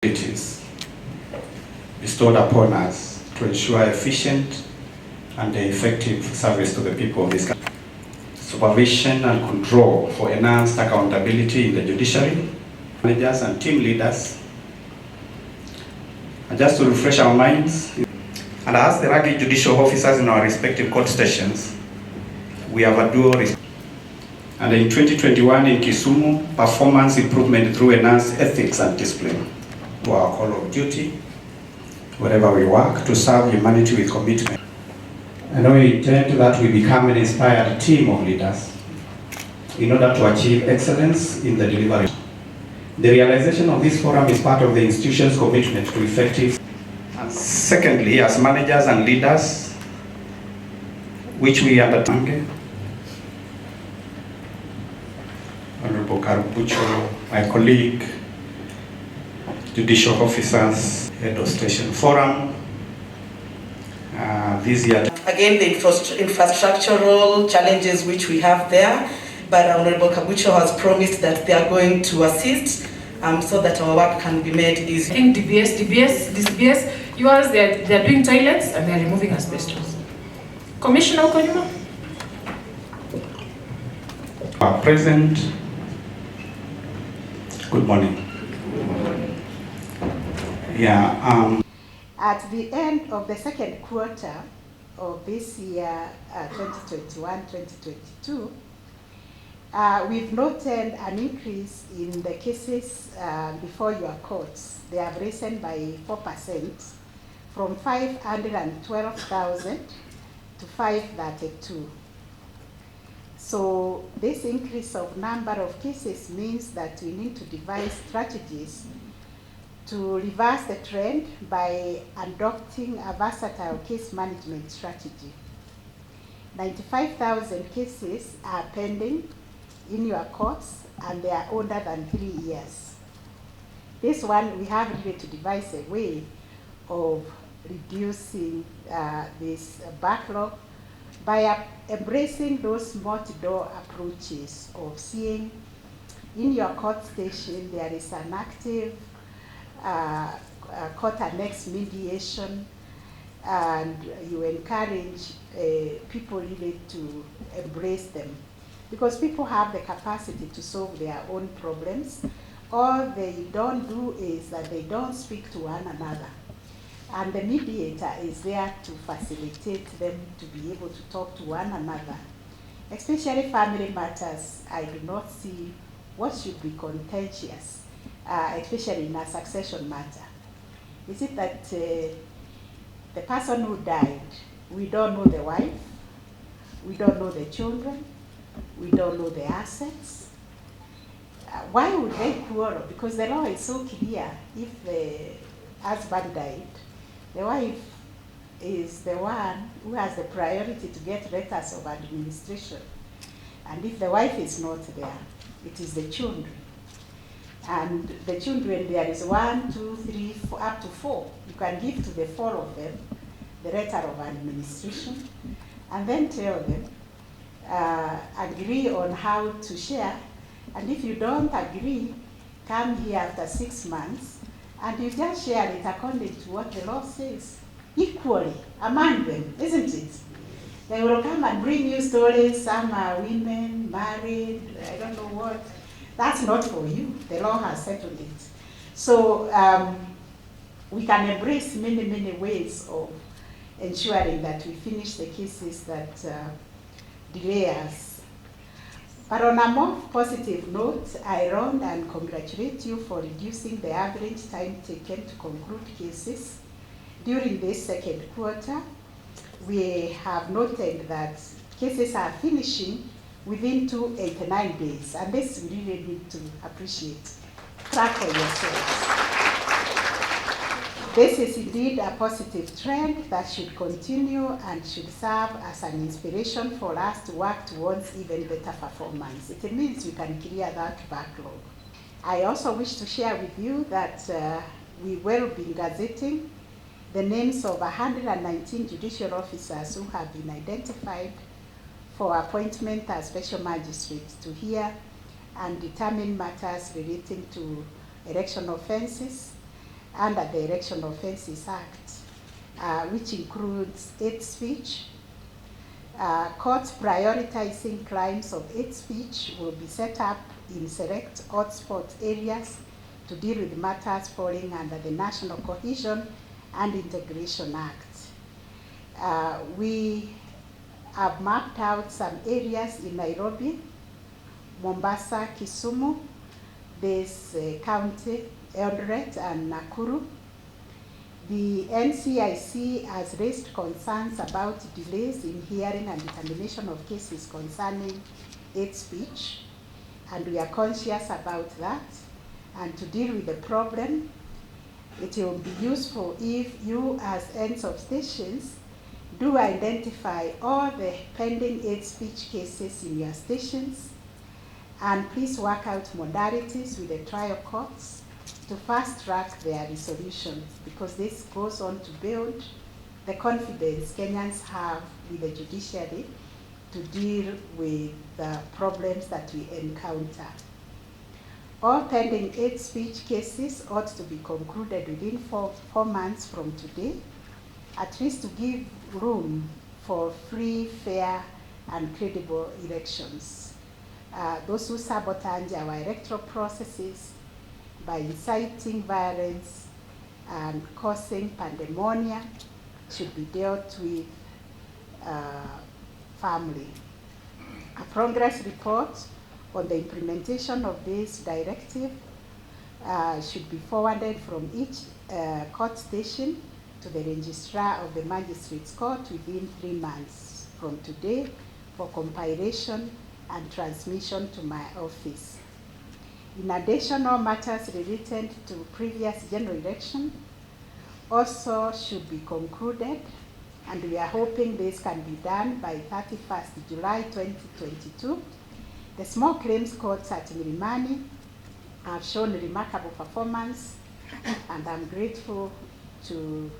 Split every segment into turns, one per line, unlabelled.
responsibilities bestowed upon us to ensure efficient and effective service to the people of this country. Supervision and control for enhanced accountability in the judiciary, managers and team leaders. And just to refresh our minds, and as the rugged judicial officers in our respective court stations, we have a dual responsibility. And in 2021 in Kisumu, performance improvement through enhanced ethics and discipline to our call of duty, wherever we work, to serve humanity with commitment. And we intend that we become an inspired team of leaders in order to achieve excellence in the delivery. The realization of this forum is part of the institution's commitment to effective. And secondly, as managers and leaders, which we undertake, Honorable Karubucho, my colleague, judicial officers, head of station forum, this year.
Again, the infrastructural challenges which we have there, but Honorable Kabucho has promised that they are going to assist so that our work can be made easy.
In DBS, yours, they're doing toilets and they're removing asbestos. Commissioner Okonyuma?
Present. Good morning. Yeah.
At the end of the second quarter of this year, 2021-2022, we've noted an increase in the cases before your courts. They have risen by 4% from 512,000 to 532. So this increase of number of cases means that we need to devise strategies to reverse the trend by adopting a versatile case management strategy. 95,000 cases are pending in your courts and they are older than 3 years. This one, we have really to devise a way of reducing this backlog by embracing those multi-door approaches of seeing in your court station there is an active court annex mediation, and you encourage people really to embrace them, because people have the capacity to solve their own problems. All they don't do is that they don't speak to one another, and the mediator is there to facilitate them to be able to talk to one another. Especially family matters, I do not see what should be contentious, especially in a succession matter. Is it that the person who died, we don't know the wife, we don't know the children, we don't know the assets? Why would they quarrel? Because the law is so clear. If the husband died, the wife is the one who has the priority to get letters of administration. And if the wife is not there, it is the children. And the children, there is 1, 2, 3, 4, up to 4. You can give to the 4 of them the letter of administration, and then tell them, agree on how to share. And if you don't agree, come here after 6 months, and you just share it according to what the law says, equally among them, isn't it? They will come and bring you stories. Some are women, married, I don't know what. That's not for you. The law has settled it. So we can embrace many, many ways of ensuring that we finish the cases that delay us. But on a more positive note, I round and congratulate you for reducing the average time taken to conclude cases. During this second quarter, we have noted that cases are finishing within 289 days, and this we really need to appreciate. Clap for yourselves. This is indeed a positive trend that should continue and should serve as an inspiration for us to work towards even better performance. It means we can clear that backlog. I also wish to share with you that we will be gazetting the names of 119 judicial officers who have been identified for appointment as special magistrates to hear and determine matters relating to election offenses under the Election Offences Act, which includes hate speech. Courts prioritizing crimes of hate speech will be set up in select hotspot areas to deal with matters falling under the National Cohesion and Integration Act. We have mapped out some areas in Nairobi, Mombasa, Kisumu, this county, Eldoret and Nakuru. The NCIC has raised concerns about delays in hearing and determination of cases concerning hate speech, and we are conscious about that. And to deal with the problem, it will be useful if you as heads of stations do identify all the pending hate speech cases in your stations, and please work out modalities with the trial courts to fast track their resolution, because this goes on to build the confidence Kenyans have with the judiciary to deal with the problems that we encounter. All pending hate speech cases ought to be concluded within four months from today, at least to give room for free, fair, and credible elections. Those who sabotage our electoral processes by inciting violence and causing pandemonium should be dealt with firmly. A progress report on the implementation of this directive should be forwarded from each court station to the registrar of the magistrates court within 3 months from today for compilation and transmission to my office. In addition, all matters related to previous general election also should be concluded, and we are hoping this can be done by 31st July 2022. The small claims courts at Milimani have shown remarkable performance, and I'm grateful to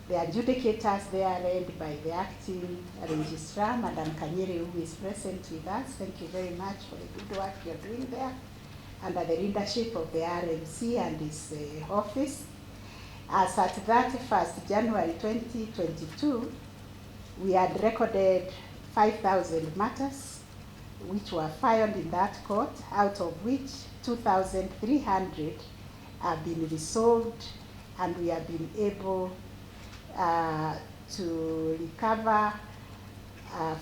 the adjudicators there, led by the acting registrar, Madam Kanyere, who is present with us. Thank you very much for the good work you're doing there, under the leadership of the RMC and his office. As at 31st January 2022, we had recorded 5,000 matters which were filed in that court, out of which 2,300 have been resolved, and we have been able to recover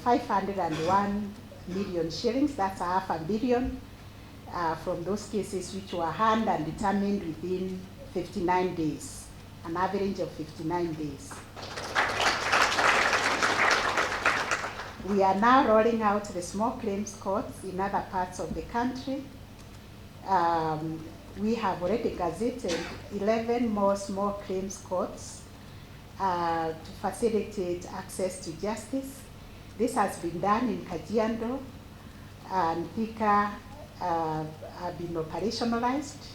501 million shillings, that's $500 million, from those cases which were heard and determined within 59 days, an average of 59 days. We are now rolling out the small claims courts in other parts of the country. We have already gazetted 11 more small claims courts to facilitate access to justice. This has been done in Kajiado, and Thika have been operationalized.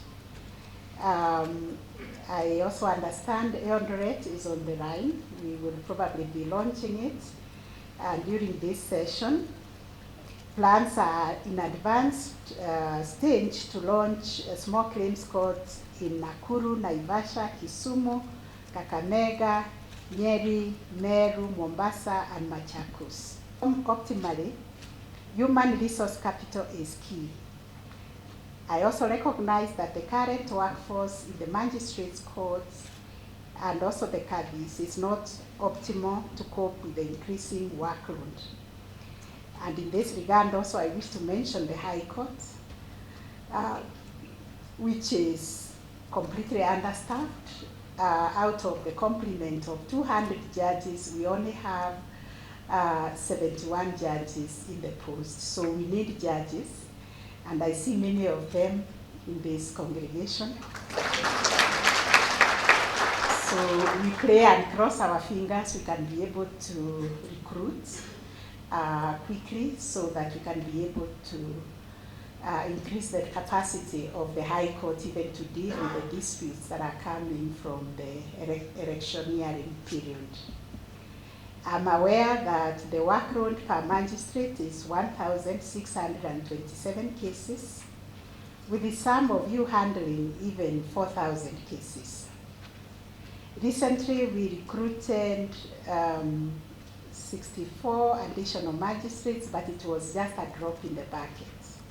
I also understand Eldoret is on the line. We will probably be launching it during this session. Plans are in advanced stage to launch a small claims court in Nakuru, Naivasha, Kisumu, Kakamega, Nyeri, Meru, Mombasa, and Machakos. Optimally, human resource capital is key. I also recognize that the current workforce in the magistrates' courts and also the caddies is not optimal to cope with the increasing workload. And in this regard also, I wish to mention the High Court, which is completely understaffed. Out of the complement of 200 judges, we only have 71 judges in the post. So we need judges, and I see many of them in this congregation. So we pray and cross our fingers we can be able to recruit quickly, so that we can be able to increase the capacity of the High Court even to deal with the disputes that are coming from the electioneering period. I'm aware that the workload per magistrate is 1,627 cases, with some of you handling even 4,000 cases. Recently, we recruited 64 additional magistrates, but it was just a drop in the bucket.